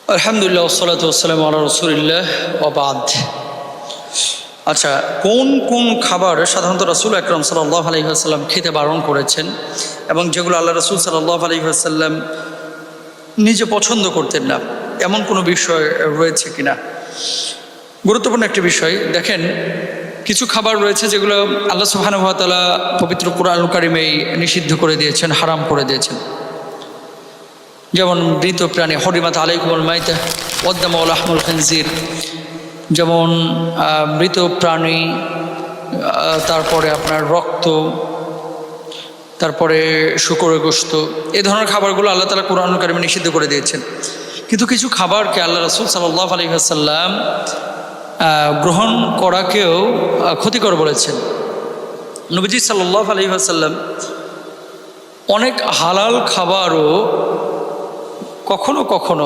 আলহামদুলিল্লাহ ওয়াসসালাতু ওয়াসসালামু আলা রাসূলিল্লাহ ওয়া বাদ। আচ্ছা, কোন কোন খাবার সাধারণত রাসূল আকরাম সাল্লাল্লাহু আলাইহি ওয়াসাল্লাম খেতে বারণ করেছেন এবং যেগুলো আল্লাহ রাসূল সাল্লাল্লাহু আলাইহি ওয়াসাল্লাম নিজে পছন্দ করতেন না, এমন কোনো বিষয় রয়েছে কিনা? গুরুত্বপূর্ণ একটি বিষয়। দেখেন, কিছু খাবার রয়েছে যেগুলো আল্লাহ সুবহানাহু ওয়া তাআলা পবিত্র কুরআনুল কারীমেই নিষিদ্ধ করে দিয়েছেন, হারাম করে দিয়েছেন। যেমন মৃত প্রাণী, হরিমাত আলাইকুমুল মাইতা ওয়াদ-দামু ওয়া লাহমুল খিনজির, যেমন মৃত প্রাণী, তারপরে আপনার রক্ত, তারপরে শূকরের গোশত, এই ধরনের খাবারগুলো আল্লাহ তাআলা কুরআনুল কারীমে নিষিদ্ধ করে দিয়েছেন। কিন্তু কিছু খাবারকে আল্লাহ রাসূল সাল্লাল্লাহু আলাইহি ওয়াসাল্লাম গ্রহণ করাকেও ক্ষতিকর বলেছেন। নবীজি সাল্লাল্লাহু আলাইহি ওয়াসাল্লাম অনেক হালাল খাবারও কখনো কখনো